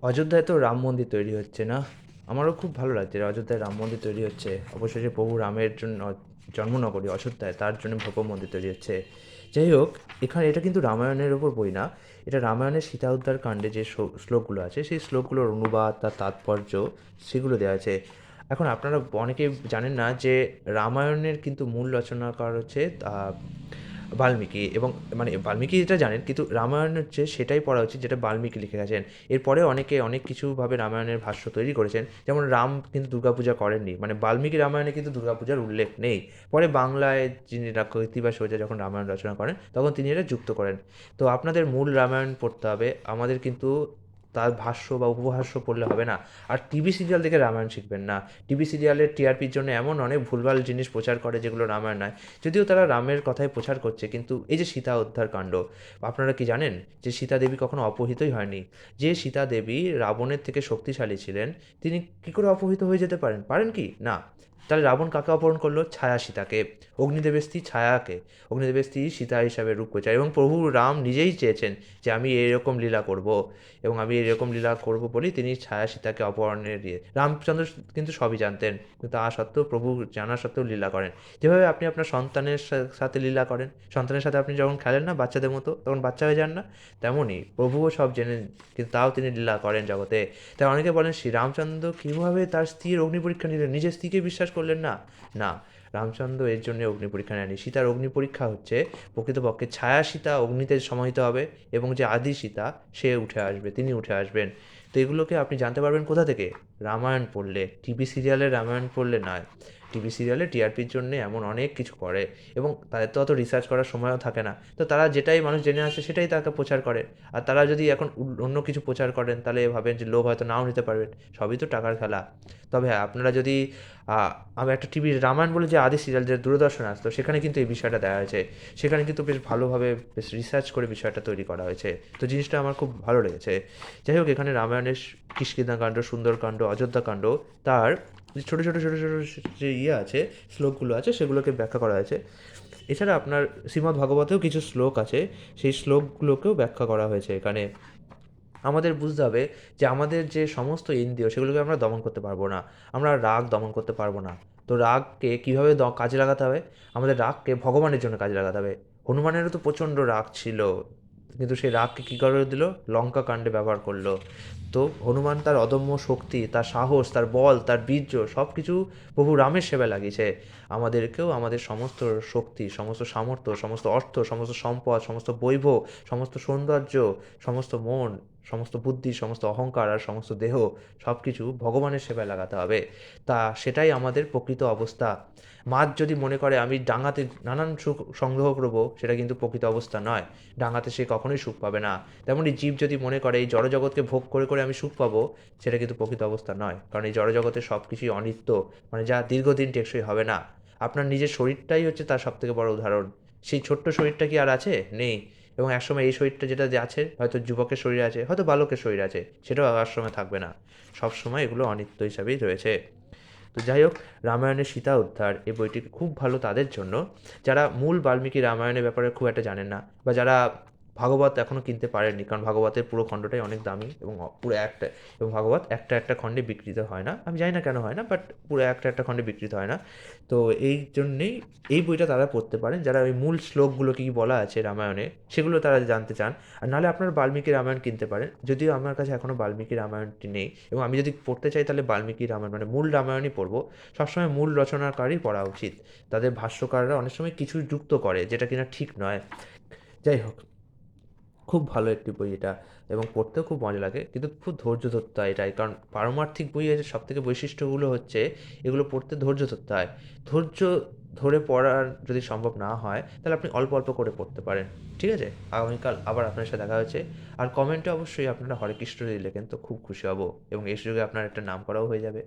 অযোধ্যায় তো রাম মন্দির তৈরি হচ্ছে না? আমারও খুব ভালো লাগছে যে অযোধ্যায় রাম মন্দির তৈরি হচ্ছে। অবশেষে প্রভু রামের জন্য জন্মনগরী অযোধ্যায়, তার জন্য ভব্য মন্দির তৈরি হচ্ছে। যাই হোক, এখানে এটা কিন্তু রামায়ণের ওপর বই না। এটা রামায়ণের সীতা উদ্ধার কাণ্ডে যে শ্লোকগুলো আছে, সেই শ্লোকগুলোর অনুবাদ, তার তাৎপর্য, সেগুলো দেওয়া আছে। এখন আপনারা অনেকেই জানেন না যে রামায়ণের কিন্তু মূল রচনাকার হচ্ছে বাল্মীকি, এবং মানে বাল্মীকি এটা জানেন, কিন্তু রামায়ণ হচ্ছে সেটাই পড়া উচিত যেটা বাল্মীকি লিখে গেছেন। এরপরে অনেকে অনেক কিছুভাবে রামায়ণের ভাষ্য তৈরি করেছেন, যেমন রাম কিন্তু দুর্গাপূজা করেননি, মানে বাল্মীকি রামায়ণে কিন্তু দুর্গাপূজার উল্লেখ নেই। পরে বাংলায় যিনি কৃত্তিবাস ওঝা যখন রামায়ণ রচনা করেন, তখন তিনি এটা যুক্ত করেন। তো আপনাদের মূল রামায়ণ পড়তে হবে, আমাদের কিন্তু তার ভাষ্য বা উপভাষ্য পড়লে হবে না। আর টিভি সিরিয়াল দেখে রামায়ণ শিখবেন না। টিভি সিরিয়ালের টিআরপির জন্য এমন অনেক ভুলভাল জিনিস প্রচার করে যেগুলো রামায়ণ নয়। যদিও তারা রামের কথাই প্রচার করছে, কিন্তু এই যে সীতা উদ্ধার কাণ্ড, আপনারা কি জানেন যে সীতা দেবী কখনো অপহৃতই হয়নি? যে সীতা দেবী রাবণের থেকে শক্তিশালী ছিলেন, তিনি কী করে অপহৃত হয়ে যেতে পারেন? পারেন কি না? তাহলে রাবণ কাকে অপহরণ করলো? ছায়া সীতাকে, অগ্নিদেবের স্ত্রী ছায়াকে। অগ্নিদেবের স্ত্রী সীতা হিসাবে রূপ করেছে, এবং প্রভু রাম নিজেই চেয়েছেন যে আমি এরকম লীলা করব, এবং আমি এরকম লীলা করব বলেই তিনি ছায়া সীতাকে অপহরণের দিয়ে, রামচন্দ্র কিন্তু সবই জানতেন, কিন্তু তা সত্ত্বেও প্রভু জানা সত্ত্বেও লীলা করেন। যেভাবে আপনি আপনার সন্তানের সাথে লীলা করেন, সন্তানের সাথে আপনি যখন খেলেন না বাচ্চাদের মতো, তখন বাচ্চা হয়ে যান না? তেমনই প্রভুও সব জেনে, কিন্তু তাও তিনি লীলা করেন জগতে। তাই অনেকে বলেন শ্রীরামচন্দ্র কীভাবে তার স্ত্রীর অগ্নি পরীক্ষা নিলেন, নিজের স্ত্রীকে বিশ্বাস করলেন না? না, রামচন্দ্র এর জন্য অগ্নি পরীক্ষা নেয়নি। সীতার অগ্নি পরীক্ষা হচ্ছে প্রকৃতপক্ষে ছায়া সীতা অগ্নিতে সমাহিত হবে, এবং যে আদি সীতা সে উঠে আসবে, তিনি উঠে আসবেন। তো এগুলোকে আপনি জানতে পারবেন কোথা থেকে? রামায়ণ পড়লে, টিভি সিরিয়ালে রামায়ণ পড়লে নয়। টিভি সিরিয়ালে টিআরপির জন্য এমন অনেক কিছু করে, এবং তাদের তো অত রিসার্চ করার সময়ও থাকে না, তো তারা যেটাই মানুষ জেনে আসে সেটাই তাকে প্রচার করে। আর তারা যদি এখন অন্য কিছু প্রচার করেন, তাহলে ভাবেন যে লোক হয়তো নাও নিতে পারবেন। সবই তো টাকার খেলা। তবে হ্যাঁ, আপনারা যদি আমি একটা টিভির রামায়ণ বলে যে আদি সিরিয়াল যে দূরদর্শনে আসতো, সেখানে কিন্তু এই বিষয়টা দেওয়া হয়েছে। সেখানে কিন্তু বেশ ভালোভাবে বেশ রিসার্চ করে বিষয়টা তৈরি করা হয়েছে। তো জিনিসটা আমার খুব ভালো লেগেছে। যাই হোক, এখানে রামায়ণের কিষ্কিন্ধাকাণ্ড, সুন্দরকাণ্ড, অযোধ্যাকাণ্ড, তার যে ছোটো ছোটো ছোটো ছোটো যে আছে, শ্লোকগুলো আছে, সেগুলোকে ব্যাখ্যা করা হয়েছে। এছাড়া আপনার শ্রীমদ্ ভাগবতেও কিছু শ্লোক আছে, সেই শ্লোকগুলোকেও ব্যাখ্যা করা হয়েছে এখানে। আমাদের বুঝতে হবে যে আমাদের যে সমস্ত ইন্দ্রিয়, সেগুলোকে আমরা দমন করতে পারবো না। আমরা রাগ দমন করতে পারবো না। তো রাগকে কীভাবে কাজে লাগাতে হবে? আমাদের রাগকে ভগবানের জন্য কাজে লাগাতে হবে। হনুমানেরও তো প্রচণ্ড রাগ ছিল, কিন্তু সেই রাগকে কী করে দিল? লঙ্কা কাণ্ডে ব্যবহার করলো। তো হনুমান তার অদম্য শক্তি, তার সাহস, তার বল, তার বীর্য সব কিছু প্রভু রামের সেবায় লাগিয়েছে। আমাদেরকেও আমাদের সমস্ত শক্তি, সমস্ত সামর্থ্য, সমস্ত অর্থ, সমস্ত সম্পদ, সমস্ত বৈভব, সমস্ত সৌন্দর্য, সমস্ত মন, সমস্ত বুদ্ধি, সমস্ত অহংকার আর সমস্ত দেহ, সব কিছু ভগবানের সেবায় লাগাতে হবে। তা সেটাই আমাদের প্রকৃত অবস্থা। মাছ যদি মনে করে আমি ডাঙাতে নানান সুখ সংগ্রহ করবো, সেটা কিন্তু প্রকৃত অবস্থা নয়। ডাঙাতে সে কখনোই সুখ পাবে না। তেমনই জীব যদি মনে করে এই জড়জগৎকে ভোগ করে করে আমি সুখ পাবো, সেটা কিন্তু প্রকৃত অবস্থা নয়। কারণ এই জড়জগতে সব কিছুই অনিত্য, মানে যা দীর্ঘদিন টেকসই হবে না। আপনার নিজের শরীরটাই হচ্ছে তার সবথেকে বড় উদাহরণ। সেই ছোট্ট শরীরটা কি আর আছে? নেই। এবং একসময় এই শরীরটা যেটা যে আছে, হয়তো যুবকের শরীর আছে, হয়তো বালকের শরীর আছে, সেটাও একসময় থাকবে না। সবসময় এগুলো অনিত্য হিসাবেই রয়েছে। তো যাই হোক, রামায়ণের সীতা উদ্ধার এই বইটি খুব ভালো তাদের জন্য যারা মূল বাল্মীকি রামায়ণের ব্যাপারে খুব একটা জানেন না, বা যারা ভাগবত এখনও কিনতে পারেননি, কারণ ভাগবতের পুরো খণ্ডটাই অনেক দামি, এবং পুরো একটা, এবং ভাগবত একটা একটা খণ্ডে বিকৃত হয় না। আমি জানি না কেন হয় না, বাট পুরো একটা একটা খণ্ডে বিকৃত হয় না। তো এই জন্যেই এই বইটা তারা পড়তে পারেন, যারা ওই মূল শ্লোকগুলো কী বলা আছে রামায়ণে সেগুলো তারা জানতে চান। আর নাহলে আপনারা বাল্মীকি রামায়ণ কিনতে পারেন, যদিও আমার কাছে এখনও বাল্মীকি রামায়ণটি নেই, এবং আমি যদি পড়তে চাই তাহলে বাল্মীকি রামায়ণ মানে মূল রামায়ণই পড়বো। সবসময় মূল রচনাকারই পড়া উচিত। তাদের ভাষ্যকাররা অনেক সময় কিছু যুক্ত করে যেটা কিনা ঠিক নয়। যাই হোক, খুব ভালো একটি বই এটা, এবং পড়তেও খুব মজা লাগে, কিন্তু খুব ধৈর্য ধরতে হয় এটাই। কারণ পারমার্থিক বইয়ের সবথেকে বৈশিষ্ট্যগুলো হচ্ছে এগুলো পড়তে ধৈর্য ধরতে হয়। ধৈর্য ধরে পড়ার যদি সম্ভব না হয়, তাহলে আপনি অল্প অল্প করে পড়তে পারেন। ঠিক আছে? আগামীকাল আবার আপনার সাথে দেখা হচ্ছে। আর কমেন্টে অবশ্যই আপনারা হরে কৃষ্ণ যদি লেখেন তো খুব খুশি হব, এবং এই সুযোগে আপনার একটা নাম করাও হয়ে যাবে।